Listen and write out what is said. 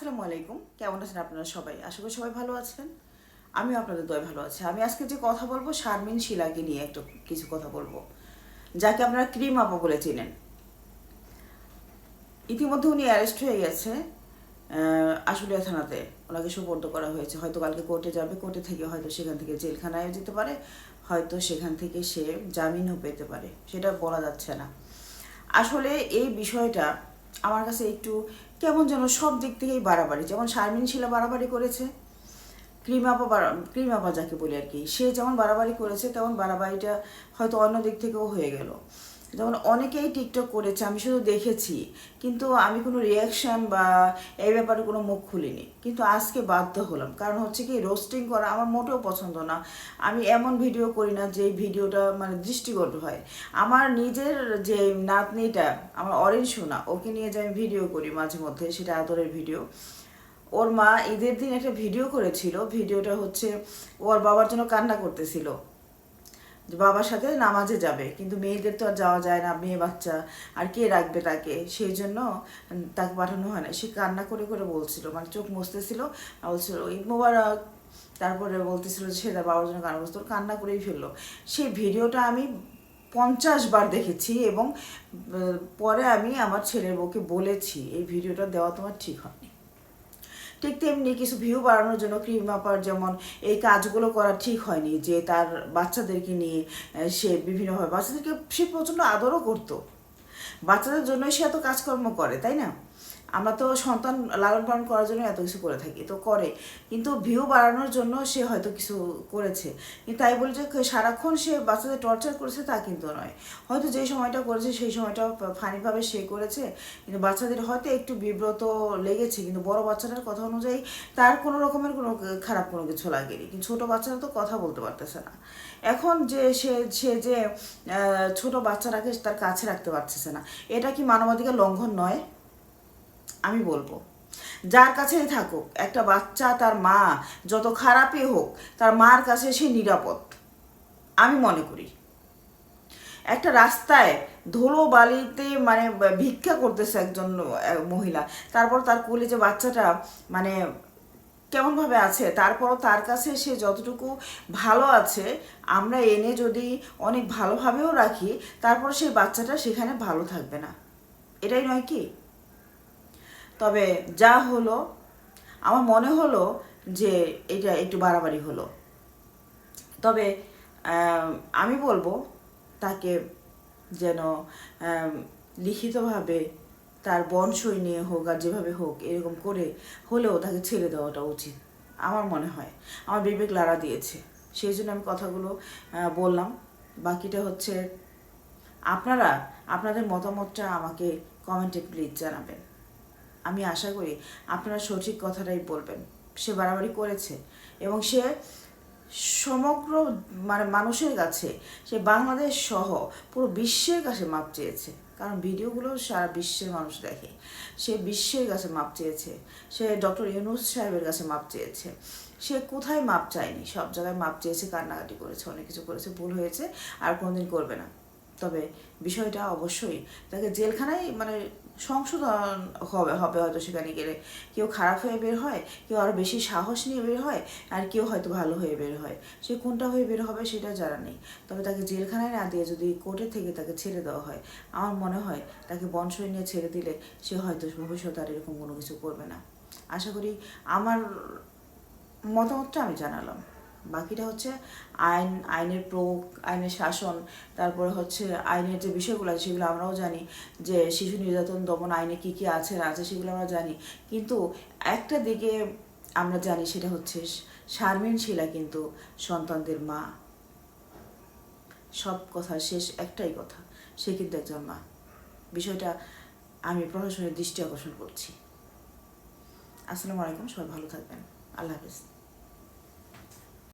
আসসালামু আলাইকুম। কেমন আছেন আপনারা সবাই? আশা করি সবাই ভালো আছেন। আমিও আপনাদের দয়ায় ভালো আছি। আমি আজকে যে কথা বলবো শারমিন শিলাকে নিয়ে একটু কিছু কথা বলবো, যাকে আপনারা ক্রিম আপা বলে চেনেন। ইতিমধ্যে উনি অ্যারেস্ট হয়ে গেছে আশুলিয়া থানাতে। ওনাকে সোপর্দ করা হয়েছে। হয়তো কালকে কোর্টে যাবে, কোর্টে থেকে হয়তো সেখান থেকে জেলখানায় যেতে পারে, হয়তো সেখান থেকে সে জামিনও পেতে পারে, সেটা বলা যাচ্ছে না। আসলে এই বিষয়টা আমার কাছে একটু কেমন যেন সব দিক থেকেই বাড়াবাড়ি। যেমন শারমিন শিলা বাড়াবাড়ি করেছে, ক্রিম আপা যাকে বলি আর কি, সে যেমন বাড়াবাড়ি করেছে তেমন বাড়াবাড়িটা হয়তো অন্য দিক থেকেও হয়ে গেল। যেমন অনেকেই টিকটক করেছে, আমি শুধু দেখেছি, কিন্তু আমি কোনো রিয়াকশান বা এই ব্যাপারে কোনো মুখ খুলিনি। কিন্তু আজকে বাধ্য হলাম, কারণ হচ্ছে কি, রোস্টিং করা আমার মোটেও পছন্দ না। আমি এমন ভিডিও করি না যে ভিডিওটা মানে দৃষ্টিকটু হয়। আমার নিজের যে নাতনিটা, আমার অরেঞ্জ সোনা, ওকে নিয়ে যে আমি ভিডিও করি মাঝে মধ্যে, সেটা আদরের ভিডিও। ওর মা ঈদের দিন একটা ভিডিও করেছিল, ভিডিওটা হচ্ছে ওর বাবার জন্য কান্না করতেছিল যে বাবার সাথে নামাজে যাবে, কিন্তু মেয়েদের তো আর যাওয়া যায় না, মেয়ে বাচ্চা আর কে রাখবে তাকে, সেই জন্য তাকে পাঠানো হয় না। সে কান্না করে করে বলছিল, মানে চোখ মুছতেছিল আর বলছিল ঈদ মোবারক, তারপরে বলতেছিল যে সে তার বাবার জন্য কান্না করছে, কান্না করেই ফেললো। সেই ভিডিওটা আমি 50 বার দেখেছি এবং পরে আমি আমার ছেলের বউকে বলেছি এই ভিডিওটা দেওয়া তোমার ঠিক হয়নি। ঠিক তেমনি কিছু ভিউ বাড়ানোর জন্য ক্রিম আপার যেমন এই কাজগুলো করা ঠিক হয়নি, যে তার বাচ্চাদেরকে নিয়ে সে বিভিন্নভাবে বাচ্চাদেরকে সে প্রচণ্ড আদরও করতো। বাচ্চাদের জন্যই সে এত কাজকর্ম করে, তাই না? আমরা তো সন্তান লালন পালন করার জন্য এত কিছু করে থাকি, তো করে, কিন্তু ভিউ বাড়ানোর জন্য সে হয়তো কিছু করেছে। কিন্তু তাই বলে যে সারাক্ষণ সে বাচ্চাদের টর্চার করেছে তা কিন্তু নয়। হয়তো যেই সময়টা করেছে সেই সময়টা ফানিভাবে সে করেছে, কিন্তু বাচ্চাদের হয়তো একটু বিব্রত লেগেছে, কিন্তু বড় বাচ্চাটার কথা অনুযায়ী তার কোনো রকমের কোনো খারাপ কোনো কিছু লাগেনি। কিন্তু ছোটো বাচ্চারা তো কথা বলতে পারতেছে না। এখন যে সে সে যে ছোট বাচ্চাটাকে তার কাছে রাখতে পারতেছে না, এটা কি মানবাধিকার লঙ্ঘন নয়? আমি বলবো, যার কাছেই থাকুক একটা বাচ্চা, তার মা যত খারাপই হোক, তার মার কাছে সে নিরাপদ আমি মনে করি। একটা রাস্তায় ধুলো বালিতে মানে ভিক্ষা করতেছে একজন মহিলা, তারপর তার কোলে যে বাচ্চাটা মানে কেমনভাবে আছে, তারপরও তার কাছে সে যতটুকু ভালো আছে, আমরা এনে যদি অনেক ভালোভাবেও রাখি, তারপর সেই বাচ্চাটা সেখানে ভালো থাকবে না। এটাই নয় কি? তবে যা হলো, আমার মনে হলো যে এটা একটু বাড়াবাড়ি হলো। তবে আমি বলবো তাকে যেন লিখিতভাবে তার বনসই নিয়ে হোক আর যেভাবে হোক, এরকম করে হলেও তাকে ছেড়ে দেওয়াটা উচিত আমার মনে হয়। আমার বিবেক লাড়া দিয়েছে, সেই জন্য আমি কথাগুলো বললাম। বাকিটা হচ্ছে আপনারা আপনাদের মতামতটা আমাকে কমেন্টে প্লিজ জানাবেন। আমি আশা করি আপনারা সঠিক কথাটাই বলবেন। সে বাড়াবাড়ি করেছে এবং সে সমগ্র মানে মানুষের কাছে, সে বাংলাদেশ সহ পুরো বিশ্বের কাছে মাপ চেয়েছে, কারণ ভিডিওগুলো সারা বিশ্বের মানুষ দেখে। সে বিশ্বের কাছে মাপ চেয়েছে, সে ডক্টর ইউনূস সাহেবের কাছে মাপ চেয়েছে। সে কোথায় মাপ চায়নি, সব জায়গায় মাপ চেয়েছে, কান্নাকাটি করেছে, অনেক কিছু করেছে, ভুল হয়েছে, আর কোনোদিন করবে না। তবে বিষয়টা অবশ্যই তাকে জেলখানায় মানে সংশোধন হবে হবে হয়তো সেখানে গেলে। কেউ খারাপ হয়ে বের হয়, কেউ আরও বেশি সাহস নিয়ে বের হয়, আর কেউ হয়তো ভালো হয়ে বের হয়। সে কোনটা হয়ে বের হবে সেটা জানা নেই। তবে তাকে জেলখানায় না দিয়ে যদি কোর্টে থেকে তাকে ছেড়ে দেওয়া হয়, আমার মনে হয় তাকে বনসই নিয়ে ছেড়ে দিলে সে হয়তো ভবিষ্যতে আর এরকম কোনো কিছু করবে না। আশা করি আমার মতামতটা আমি জানালাম। বাকিটা হচ্ছে আইনের প্রয়োগ, আইনের শাসন, তারপরে হচ্ছে আইনের যে বিষয়গুলো আছে সেগুলো আমরাও জানি, যে শিশু নির্যাতন দমন আইনে কী কী আছে না আছে সেগুলো আমরা জানি। কিন্তু একটা দিকে আমরা জানি, সেটা হচ্ছে শারমিন শিলা কিন্তু সন্তানদের মা। সব কথা শেষ একটাই কথা, সে কিন্তু একজন মা। বিষয়টা আমি প্রশাসনের দৃষ্টি আকর্ষণ করছি। আসসালামু আলাইকুম, সবাই ভালো থাকবেন। আল্লাহ হাফেজ।